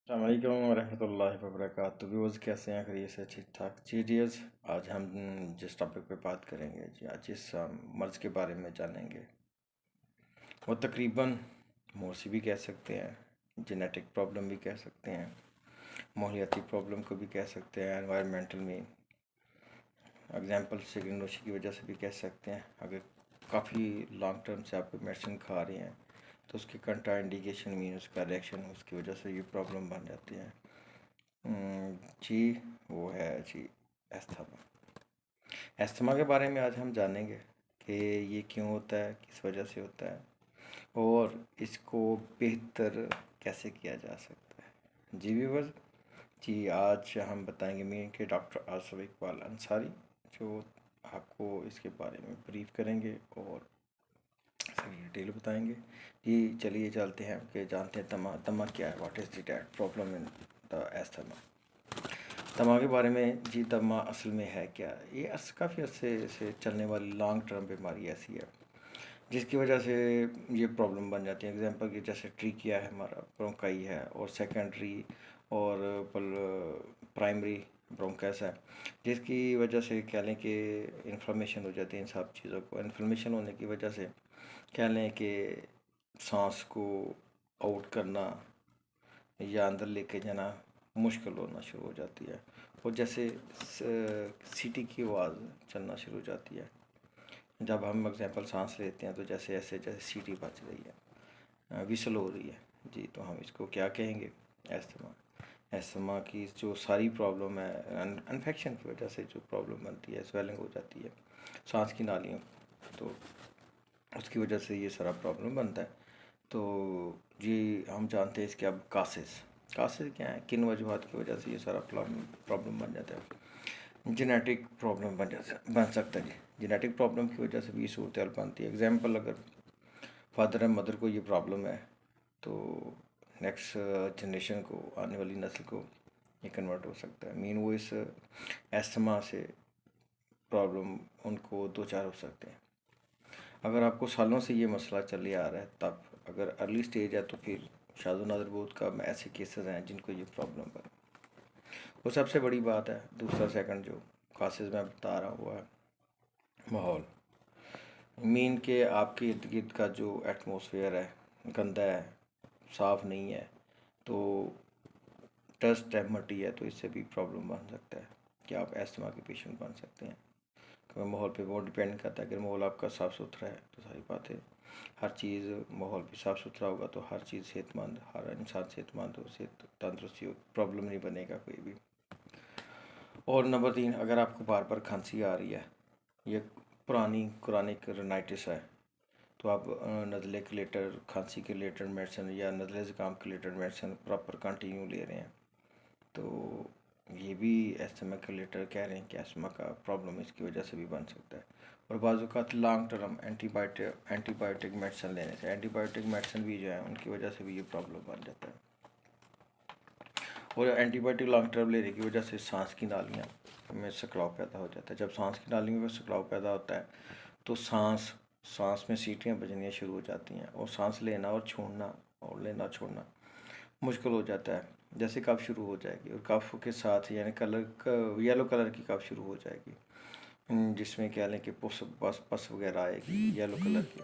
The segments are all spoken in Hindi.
अस्सलामुअलैकुम वरहमतुल्लाहि वबरकातुहू। व्यूअर्स कैसे हैं? खैरियत से? ठीक ठाक। चीज़ आज हम जिस टॉपिक पे बात करेंगे जी, आज जिस मर्ज़ के बारे में जानेंगे वो तकरीबन मौसी भी कह सकते हैं, जेनेटिक प्रॉब्लम भी कह सकते हैं, माहौलियाती प्रॉब्लम को भी कह सकते हैं, एनवायरमेंटल में एग्जांपल सिगरेट नोशी की वजह से भी कह सकते हैं। अगर काफ़ी लॉन्ग टर्म से आप कोई मेडिसिन खा रहे हैं तो उसकी कंट्रा इंडिकेशन मीन उसका रिएक्शन उसकी वजह से ये प्रॉब्लम बन जाती है। जी वो है जी अस्थमा। अस्थमा के बारे में आज हम जानेंगे कि ये क्यों होता है, किस वजह से होता है और इसको बेहतर कैसे किया जा सकता है। जी व्यूअर्स, जी आज हम बताएंगे मीन के डॉक्टर आसिफ इकबाल अंसारी जो आपको इसके बारे में ब्रीफ करेंगे और सभी डिटेल बताएंगे। जी चलिए चलते हैं कि जानते हैं तमा क्या है, what is the date problem in the asthma. तमा के बारे में जी, तमा असल में है क्या? ये काफ़ी अर्से से चलने वाली लॉन्ग टर्म बीमारी ऐसी है जिसकी वजह से ये प्रॉब्लम बन जाती है। एग्जांपल की जैसे ट्रीकिया है, हमारा ब्रोंकाई है, और सेकेंडरी और प्राइमरी ब्रोंकस है, जिसकी वजह से कह लें कि इन्फ्लेमेशन हो जाती है। इन सब चीज़ों को इन्फ्लेमेशन होने की वजह से कह लें कि सांस को आउट करना या अंदर लेके जाना मुश्किल होना शुरू हो जाती है और जैसे सीटी की आवाज़ चलना शुरू हो जाती है। जब हम एग्जांपल सांस लेते हैं तो जैसे ऐसे जैसे सीटी बज रही है, विसल हो रही है जी, तो हम इसको क्या कहेंगे? एस्थमा। एस्थमा की जो सारी प्रॉब्लम है इन्फेक्शन की वजह से जो प्रॉब्लम बनती है, स्वेलिंग हो जाती है सांस की नालियों, तो उसकी वजह से ये सारा प्रॉब्लम बनता है। तो जी हम जानते हैं इसके अब कासेस क्या है, किन वजूहत की वजह से ये सारा प्रॉब्लम बन जाता है। जेनेटिक प्रॉब्लम बन सकता है जी। जेनेटिक प्रॉब्लम की वजह से भी ये सूरत हाल बनती है। एग्जांपल अगर फादर एंड मदर को ये प्रॉब्लम है तो नेक्स्ट जनरेशन को, आने वाली नस्ल को ये कन्वर्ट हो सकता है। मीन वो इस एस्थमा से प्रॉब्लम उनको दो चार हो सकते हैं। अगर आपको सालों से ये मसला चले आ रहा है, तब अगर अर्ली स्टेज है तो फिर शादो नादर बहुत कम ऐसे केसेस हैं जिनको ये प्रॉब्लम बने। वो सबसे बड़ी बात है। दूसरा सेकंड जो कासेस मैं बता रहा हूँ वो है माहौल। मीन के आपके इर्द गिर्द का जो एटमॉस्फेयर है गंदा है, साफ़ नहीं है, तो डस्ट है, मट्टी है, तो इससे भी प्रॉब्लम बन सकता है कि आप एस्थमा के पेशेंट बन सकते हैं। क्योंकि माहौल पे बहुत डिपेंड करता है। अगर माहौल आपका साफ़ सुथरा है तो सारी बात है, हर चीज़ माहौल भी साफ़ सुथरा होगा तो हर चीज़ सेहतमंद, हर इंसान सेहतमंद हो, सेहत तंदुरुस्ती हो, प्रॉब्लम नहीं बनेगा कोई भी। और नंबर 3, अगर आपको बार बार खांसी आ रही है, ये पुरानी क्रॉनिक राइनाइटिस है, तो आप नज़ले के रिलेटेड, खांसी के रिलेटेड मेडिसिन या नज़ले ज़ुकाम के रिलेटेड मेडिसिन प्रॉपर कंटिन्यू ले रहे हैं, तो ये भी एस्थमा के रिलेटेड कह रहे हैं कि एस्थमा का प्रॉब्लम इसकी वजह से भी बन सकता है। और बाज़ लॉन्ग टर्म एंटीबायोटिक मेडिसिन लेने से, एंटीबायोटिक मेडिसिन भी जो है उनकी वजह से भी ये प्रॉब्लम बन जाता है। और एंटीबायोटिक लॉन्ग टर्म लेने की वजह से सांस की नालियाँ में सिकड़ाव पैदा हो जाता है। जब सांस की नालियों में सिकड़ाव पैदा होता है तो सांस में सीटियाँ बजनियाँ शुरू हो जाती हैं और सांस लेना और छोड़ना और लेना छोड़ना मुश्किल हो जाता है। जैसे कफ शुरू हो जाएगी और कफ के साथ यानी येलो कलर की कफ शुरू हो जाएगी, जिसमें कह लें कि पस वगैरह आएगी येलो कलर की।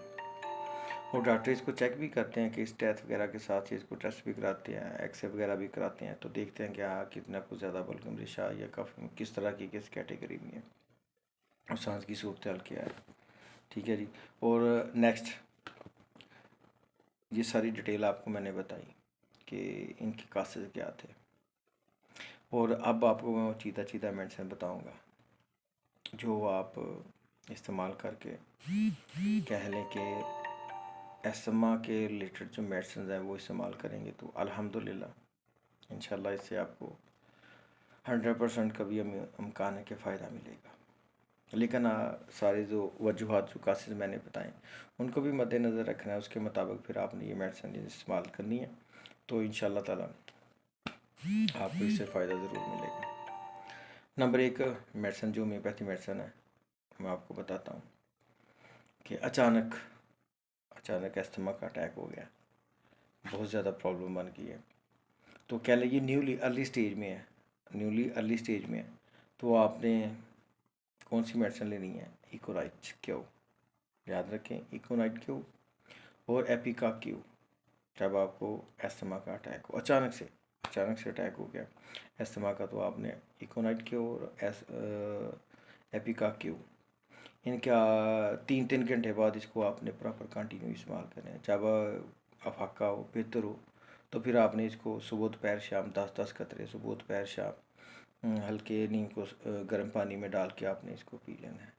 और डॉक्टर इसको चेक भी करते हैं कि इस टेस्ट वगैरह के साथ ही इसको टेस्ट भी कराते हैं, एक्सरे वगैरह भी कराते हैं, तो देखते हैं कि हाँ कितना कुछ ज़्यादा बलगम रेशा या कफ किस तरह की किस कैटेगरी में है और सांस की सूरत हाल क्या है। ठीक है जी। और नेक्स्ट ये सारी डिटेल आपको मैंने बताई कि इनके कासेस क्या थे, और अब आपको मैं चीता चीता मेडिसिन बताऊंगा जो आप इस्तेमाल करके कह लें कि एस्थमा के रिलेटेड जो मेडिसिन हैं वो इस्तेमाल करेंगे तो अल्हम्दुलिल्लाह इंशाल्लाह इससे आपको 100% कभी इम्कान है कि फ़ायदा मिलेगा। लेकिन सारे जो वजूहत जो कासेस मैंने बताएं उनको भी मद्देनज़र रखना है, उसके मुताबिक फिर आपने ये मेडिसिन इस्तेमाल करनी है, तो इंशाल्लाह ताला आपको इससे फ़ायदा ज़रूर मिलेगा। नंबर 1 मेडिसिन जो होम्योपैथी मेडिसिन है, मैं आपको बताता हूँ कि अचानक एस्थमा का अटैक हो गया, बहुत ज़्यादा प्रॉब्लम बन गई है, तो कह लें ये न्यूली अर्ली स्टेज में है, तो आपने कौन सी मेडिसिन लेनी है? इकोनाइट क्यू, याद रखें, इकोनाइट क्यू और एपिका क्यू। जब आपको एस्थमा का अटैक हो, अचानक से अटैक हो गया एस्थमा का, तो आपने इकोनाइट क्यू और एपिका क्यू, इनका 3 घंटे बाद इसको आपने प्रॉपर कंटिन्यू इस्तेमाल करें। जब अफाका हो, बेहतर हो, तो फिर आपने इसको सुबह दोपहर शाम 10-10 कतरे सुबह दोपहर शाम हल्के नीम को गर्म पानी में डाल के आपने इसको पी लेना है।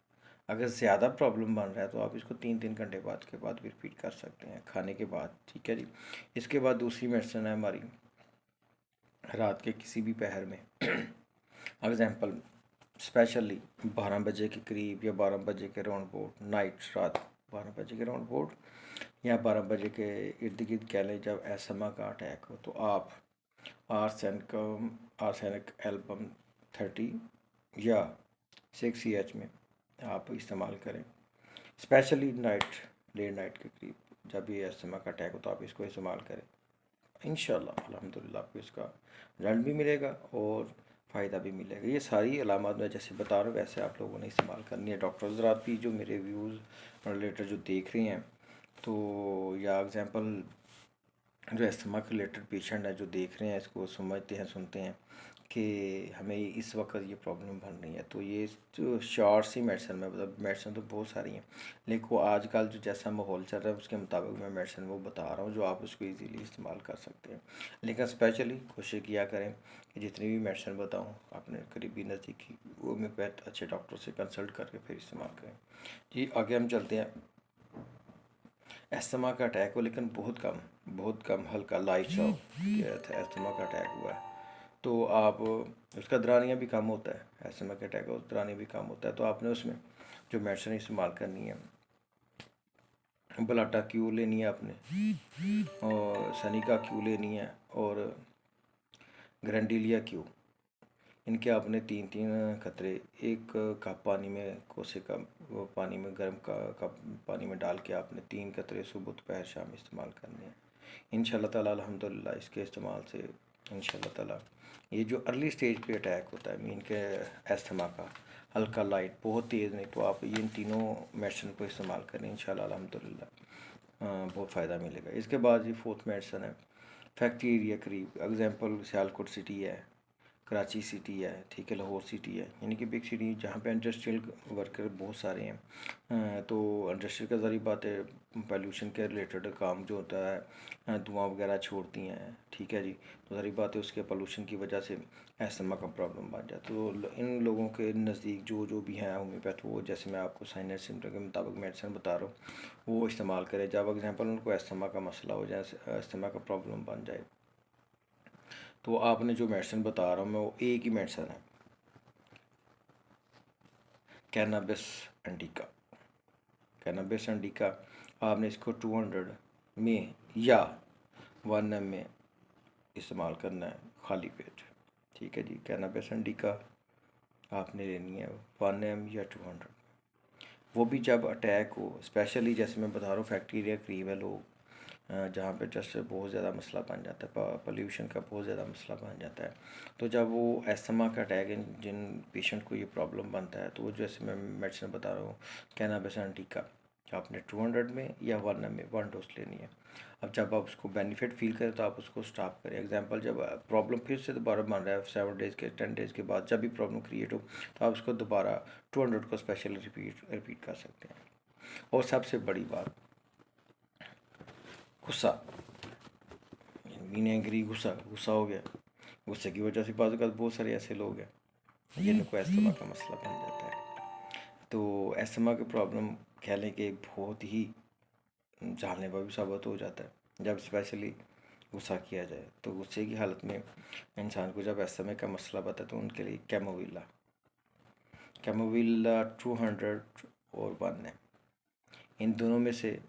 अगर ज़्यादा प्रॉब्लम बन रहा है तो आप इसको 3-3 घंटे बाद के बाद भी रिपीट कर सकते हैं खाने के बाद, ठीक है जी। इसके बाद दूसरी मेडिसिन है हमारी रात के किसी भी पहर में एग्जाम्पल स्पेशली 12 बजे के करीब या 12 बजे के राउंड बोर्ड, नाइट रात 12 बजे के राउंड बोर्ड या 12 बजे के इर्द गिर्द कह लें, जब एस्थमा का अटैक हो, तो आप आर्सेनिक एल्बम 30 या 6 EH में आप इस्तेमाल करें, स्पेशली लेट नाइट के करीब जब ये एस्थमा का अटैक हो तो आप इसको इस्तेमाल करें। इंशाल्लाह अल्हम्दुलिल्लाह आपको इसका रिजल्ट भी मिलेगा और फ़ायदा भी मिलेगा। ये सारी अलामत मैं जैसे बता रहा हूँ वैसे आप लोगों ने इस्तेमाल करनी है। डॉक्टर हज़रात भी जो मेरे व्यूज़ रिलेटेड जो देख रहे हैं, तो या एग्ज़ाम्पल जो एस्थमा के रिलेटेड पेशेंट है जो देख रहे हैं, इसको समझते हैं, सुनते हैं कि हमें इस वक्त ये प्रॉब्लम बन रही है, तो ये जो शॉर्ट सी मेडिसिन में, मतलब मेडिसिन तो बहुत सारी हैं, लेकिन वो आजकल जो जैसा माहौल चल रहा है उसके मुताबिक मैं मेडिसिन वो बता रहा हूँ जो आप उसको इजीली इस्तेमाल कर सकते हैं। लेकिन स्पेशली कोशिश किया करें कि जितनी भी मेडिसिन बताऊँ अपने करीबी नज़दीकी होम्योपैथ अच्छे डॉक्टर से कंसल्ट करके फिर इस्तेमाल करें जी। आगे हम चलते हैं। एस्थमा का अटैक हो लेकिन बहुत कम हल्का लाइट सा हो कि एस्थमा का अटैक हुआ है, तो आप उसका दौरानिया भी कम होता है, एस्थमा का अटैक हो दौरानिया भी कम होता है, तो आपने उसमें जो मेडिसिन इस्तेमाल करनी है, बलाटा क्यू लेनी है आपने, और सनिका क्यू लेनी है, और ग्रैंडिलिया क्यू, इनके आपने 3-3 खतरे एक कप पानी में, कोसे का वो पानी में, गर्म का कप पानी में डाल के आपने 3 खतरे सुबह दोपहर शाम इस्तेमाल करने हैं। इंशाल्लाह ताला अल्हम्दुलिल्लाह इसके इस्तेमाल से इंशाल्लाह ताला ये जो अर्ली स्टेज पे अटैक होता है मीन के एस्थमा का, हल्का लाइट बहुत तेज़ नहीं, तो आप इन तीनों मेडिसिन को इस्तेमाल करें, इंशाल्लाह अल्हम्दुलिल्लाह बहुत फ़ायदा मिलेगा। इसके बाद ये 4th मेडिसिन है फैक्ट्री एरिया करीब, एग्जाम्पल सियालकोट सिटी है, कराची सिटी है, ठीक है, लाहौर सिटी है, यानी कि बिग सिटी जहाँ पे इंडस्ट्रियल वर्कर बहुत सारे हैं। तो इंडस्ट्री का ज़रिए बात है, पोल्यूशन के रिलेटेड काम जो होता है, धुआं वगैरह छोड़ती हैं, ठीक है जी, तो ज़रिए बात है उसके पोल्यूशन की वजह से एस्थमा का प्रॉब्लम बन जाता है। तो इन लोगों के नज़दीक जो भी हैं होम्योपैथ, वो जैसे मैं आपको साइनस सिम्टम के मुताबिक मेडिसिन बता रहा हूँ वो इस्तेमाल करें। जब एग्जाम्पल उनको एस्थमा का मसला हो जाए, एस्थमा का प्रॉब्लम बन जाए, तो आपने जो मेडिसिन बता रहा हूँ मैं वो एक ही मेडिसिन है, कैनाबिस इंडिका। कैनाबिस इंडिका आपने इसको 200 में या 1 ml में इस्तेमाल करना है खाली पेट, ठीक है जी। कैनाबिस इंडिका आपने लेनी है 1 ml या 200, वो भी जब अटैक हो, स्पेशली जैसे मैं बता रहा हूँ फैक्ट्री एरिया करीब है लोग जहाँ पे जस्ट बहुत ज़्यादा मसला बन जाता है, पोल्यूशन का बहुत ज़्यादा मसला बन जाता है, तो जब वो एस्थमा का अटैक जिन पेशेंट को ये प्रॉब्लम बनता है, तो वो जैसे मैं मेडिसिन बता रहा हूँ कैनाबिस इंडिका आपने 200 में या 1 ml में 1 डोज लेनी है। अब जब आप उसको बेनिफिट फील करें तो आप उसको स्टॉप करें। एग्जांपल जब प्रॉब्लम फिर से दोबारा बन रहा है 7 डेज़ के 10 डेज़ के बाद, जब भी प्रॉब्लम क्रिएट हो तो आप उसको दोबारा 200 को स्पेशली रिपीट कर सकते हैं। और सबसे बड़ी बात, गुस्सा, मीन एंग्री, गुस्सा हो गया, गुस्से की वजह से बहुत सारे ऐसे लोग हैं जिनको एस्थमा का मसला बन जाता है। तो एस्थमा की प्रॉब्लम कह लें कि बहुत ही जानलेवा भी साबित हो जाता है जब स्पेशली गुस्सा किया जाए। तो गुस्से की हालत में इंसान को जब एस्थमा का मसला बता तो उनके लिए कैमोविला 200 और 1 ml, इन दोनों में से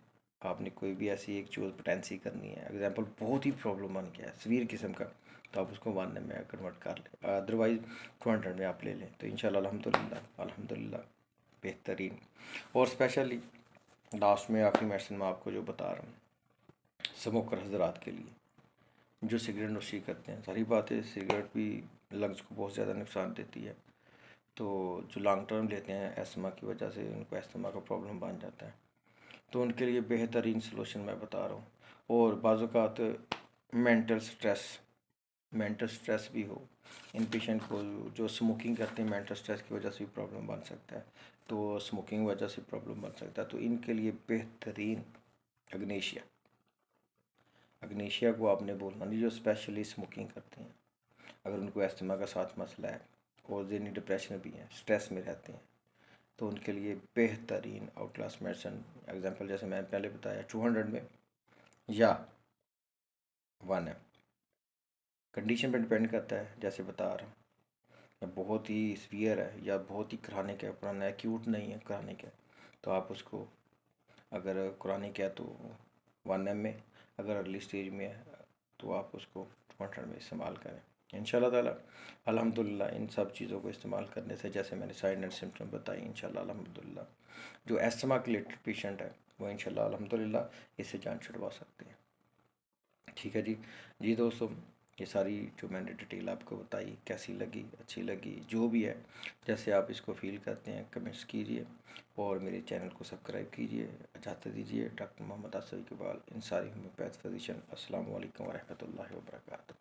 आपने कोई भी ऐसी एक चूज़ पोटेंसी करनी है। एग्जांपल बहुत ही प्रॉब्लम बन गया है सीवियर किस्म का, तो आप उसको 1 ml में कन्वर्ट कर लें, अदरवाइज़ 200 में आप ले लें, तो इंशाल्लाह अल्हम्दुलिल्लाह बेहतरीन। और स्पेशली लास्ट में आखिरी मेडिसिन मैं आपको जो बता रहा हूँ स्मोकर हज़रात के लिए, जो सिगरेट नोशी करते हैं। सारी बात है, सिगरेट भी लंग्स को बहुत ज़्यादा नुकसान देती है। तो जो लॉन्ग टर्म लेते हैं एस्थमा की वजह से, उनको एस्थमा का प्रॉब्लम बन जाता है। तो उनके लिए बेहतरीन सलूशन मैं बता रहा हूँ। और बाज़ औक़ात मेंटल स्ट्रेस भी हो, इन पेशेंट को जो स्मोकिंग करते हैं, मेंटल स्ट्रेस की वजह से भी प्रॉब्लम बन सकता है। तो स्मोकिंग वजह से प्रॉब्लम बन सकता है, तो इनके लिए बेहतरीन अग्नेशिया को आपने बोलना नहीं, जो स्पेशली स्मोकिंग करते हैं। अगर उनको एस्थमा का साथ मसला है और ज़हनी डिप्रेशन भी है, स्ट्रेस में रहते हैं, तो उनके लिए बेहतरीन आउट क्लास मेडिसिन, एग्जांपल जैसे मैंने पहले बताया 200 में या 1 एम, कंडीशन पर डिपेंड करता है। जैसे बता रहा हूँ, या बहुत ही सीवियर है या बहुत ही क्रानिक है, पुराना एक्यूट नहीं है, क्रानिक है, तो आप उसको, अगर क्रानिक है तो 1 एम में, अगर अर्ली स्टेज में है तो आप उसको 200 में इस्तेमाल करें इंशाल्लाह ताला। अल्हम्दुलिल्लाह इन सब चीज़ों को इस्तेमाल करने से, जैसे मैंने साइन एंड सिम्टम बताई, इंशाल्लाह अल्हम्दुलिल्लाह जो एस्थमा के रिलेटेड पेशेंट है वो इंशाल्लाह अल्हम्दुलिल्लाह इससे जान छुड़वा सकते हैं। ठीक है जी। जी दोस्तों, ये सारी जो मैंने डिटेल आपको बताई कैसी लगी, अच्छी लगी, जो भी है, जैसे आप इसको फील करते हैं कमेंट्स कीजिए और मेरे चैनल को सब्सक्राइब कीजिए। इजाज़त दीजिए। Doctor Mohammad Asif Iqbal, इंसारी homeopath physician. अस्सलाम वालेकुम व रहमतुल्लाहि व बरकातहू।